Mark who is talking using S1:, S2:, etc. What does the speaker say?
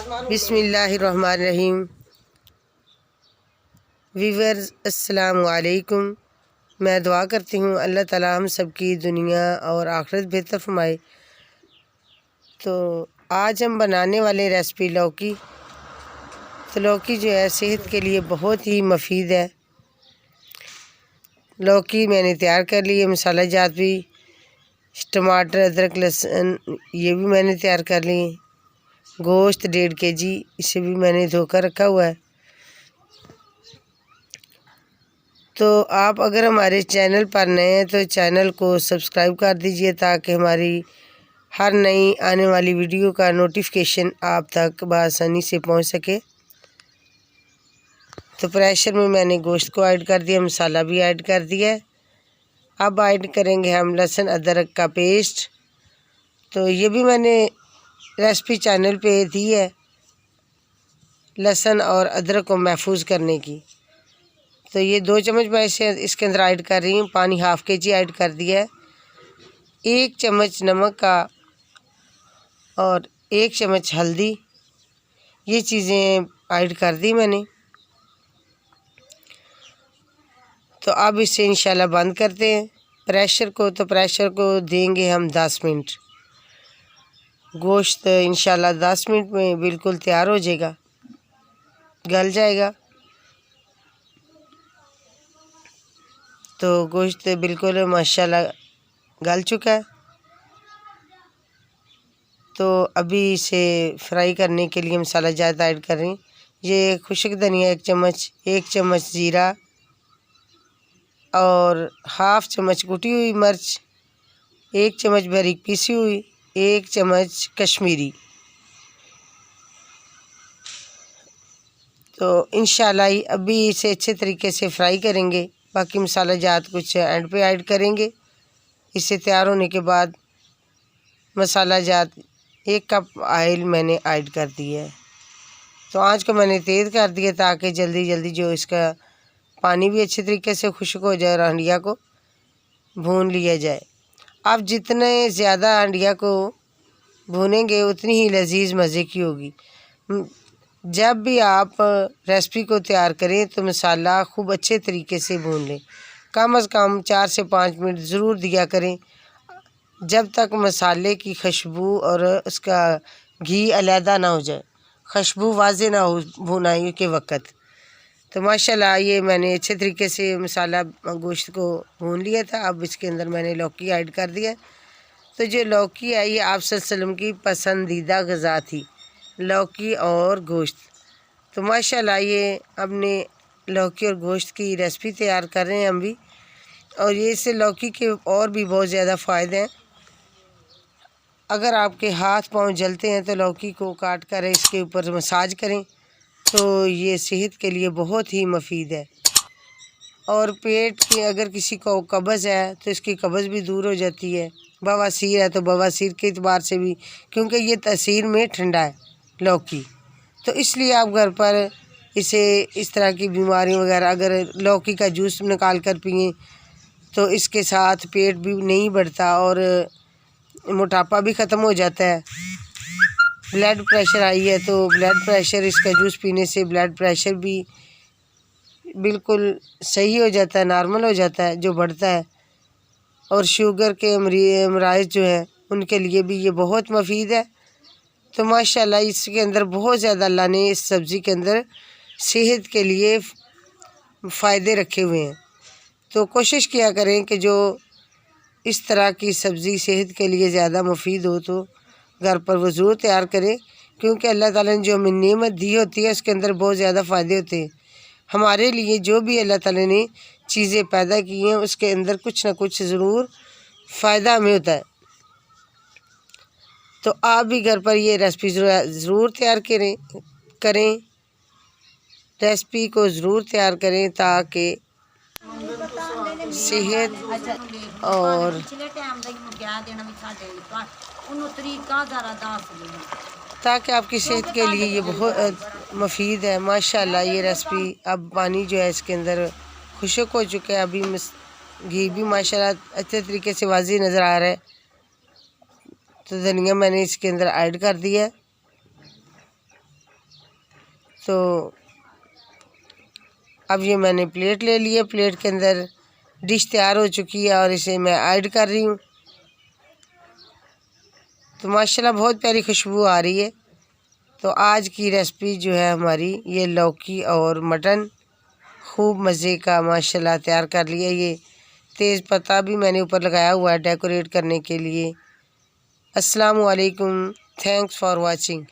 S1: बिस्मिल्लाहिर्रहमानिर्रहीम। वीवर्स अस्सलाम वालेकुम। मैं दुआ करती हूँ अल्लाह ताला हम सब की दुनिया और आखिरत बेहतर फरमाए। तो आज हम बनाने वाले रेसिपी लौकी। तो लौकी जो है सेहत के लिए बहुत ही मुफीद है। लौकी मैंने तैयार कर ली है, मसाला जात भी, टमाटर, अदरक, लहसुन ये भी मैंने तैयार कर ली। गोश्त 1.5 kg, इसे भी मैंने धोकर रखा हुआ है। तो आप अगर हमारे चैनल पर नए हैं तो चैनल को सब्सक्राइब कर दीजिए ताकि हमारी हर नई आने वाली वीडियो का नोटिफिकेशन आप तक बआसानी से पहुंच सके। तो प्रेशर में मैंने गोश्त को ऐड कर दिया, मसाला भी ऐड कर दिया है। अब ऐड करेंगे हम लहसुन अदरक का पेस्ट। तो ये भी मैंने रेसिपी चैनल पे दी है, लहसुन और अदरक को महफूज करने की। तो ये 2 चम्मच मैं इसे इसके अंदर ऐड कर रही हूँ। पानी 1/2 kg ऐड कर दिया है। 1 चम्मच नमक का और 1 चम्मच हल्दी, ये चीज़ें ऐड कर दी मैंने। तो अब इसे इंशाल्लाह बंद करते हैं प्रेशर को। तो प्रेशर को देंगे हम 10 मिनट। गोश्त इंशाल्लाह 10 मिनट में बिल्कुल तैयार हो जाएगा, गल जाएगा। तो गोश्त बिल्कुल माशाल्लाह गल चुका है। तो अभी इसे फ्राई करने के लिए मसाला ज़्यादा ऐड कर रही हूँ। ये खुश्क धनिया 1 चम्मच, 1 चम्मच ज़ीरा और 1/2 चम्मच कुटी हुई मिर्च, 1 चम्मच बारीक पीसी हुई, 1 चम्मच कश्मीरी। तो इंशाल्लाह अभी इसे अच्छे तरीके से फ्राई करेंगे। बाकी मसाला जात कुछ एंड पे ऐड करेंगे। इसे तैयार होने के बाद मसाला जात 1 कप ऑयल मैंने ऐड कर दिया है। तो आँच को मैंने तेज़ कर दिया ताकि जल्दी जल्दी जो इसका पानी भी अच्छे तरीके से खुश्क हो जाए और हंडिया को भून लिया जाए। आप जितने ज़्यादा हंडिया को भूनेंगे उतनी ही लजीज मज़े की होगी। जब भी आप रेसिपी को तैयार करें तो मसाला खूब अच्छे तरीके से भून लें। कम से कम 4 से 5 मिनट ज़रूर दिया करें, जब तक मसाले की खुशबू और उसका घी अलहदा ना हो जाए, खुशबू वाज़े ना हो भुनाई के वक़्त। तो माशाल्लाह ये मैंने अच्छे तरीके से मसाला गोश्त को भून लिया था। अब इसके अंदर मैंने लौकी ऐड कर दिया। तो जो लौकी है ये आप सल्लल्लाहु अलैहि वसल्लम की पसंदीदा ग़िज़ा थी, लौकी और गोश्त। तो माशाल्लाह ये अपने लौकी और गोश्त की रेसिपी तैयार कर रहे हैं हम भी। और ये इससे लौकी के और भी बहुत ज़्यादा फ़ायदे हैं। अगर आपके हाथ पाँव जलते हैं तो लौकी को काट कर इसके ऊपर मसाज करें, तो ये सेहत के लिए बहुत ही मुफीद है। और पेट की अगर किसी को कब्ज़ है तो इसकी कब्ज़ भी दूर हो जाती है। बवासीर है तो बवासीर के एतबार से भी, क्योंकि ये तासीर में ठंडा है लौकी। तो इसलिए आप घर पर इसे इस तरह की बीमारी वगैरह अगर लौकी का जूस निकाल कर पिएँ तो इसके साथ पेट भी नहीं बढ़ता और मोटापा भी ख़त्म हो जाता है। ब्लड प्रेशर आई है तो ब्लड प्रेशर इसका जूस पीने से ब्लड प्रेशर भी बिल्कुल सही हो जाता है, नॉर्मल हो जाता है जो बढ़ता है। और शुगर के मरीज़ जो हैं उनके लिए भी ये बहुत मुफीद है। तो माशाल्लाह इसके अंदर बहुत ज़्यादा अल्लाह ने इस सब्ज़ी के अंदर सेहत के लिए फ़ायदे रखे हुए हैं। तो कोशिश किया करें कि जो इस तरह की सब्ज़ी सेहत के लिए ज़्यादा मुफीद हो तो घर पर वो ज़रूर तैयार करें, क्योंकि अल्लाह ताला ने जो हमें नेमत दी होती है उसके अंदर बहुत ज़्यादा फ़ायदे होते हैं। हमारे लिए जो भी अल्लाह ताला ने चीज़ें पैदा की हैं उसके अंदर कुछ ना कुछ ज़रूर फ़ायदा हमें होता है। तो आप भी घर पर ये रेसिपी ज़रूर तैयार करें। रेसिपी को ज़रूर तैयार करें ताकि सेहत और ताकि आपकी सेहत के लिए ये बहुत मुफीद है। माशाल्लाह ये रेसिपी अब पानी जो है इसके अंदर खुश्क हो चुका है। अभी घी भी माशाल्लाह अच्छे तरीके से वाज़ेह नज़र आ रहा है। तो धनिया मैंने इसके अंदर ऐड कर दिया है। तो अब ये मैंने प्लेट ले ली है, प्लेट के अंदर डिश तैयार हो चुकी है और इसे मैं ऐड कर रही हूँ। तो माशाल्लाह बहुत प्यारी खुशबू आ रही है। तो आज की रेसिपी जो है हमारी, ये लौकी और मटन खूब मज़े का माशाल्लाह तैयार कर लिया। ये तेज़ पत्ता भी मैंने ऊपर लगाया हुआ है डेकोरेट करने के लिए। अस्सलाम वालेकुम, थैंक्स फॉर वाचिंग।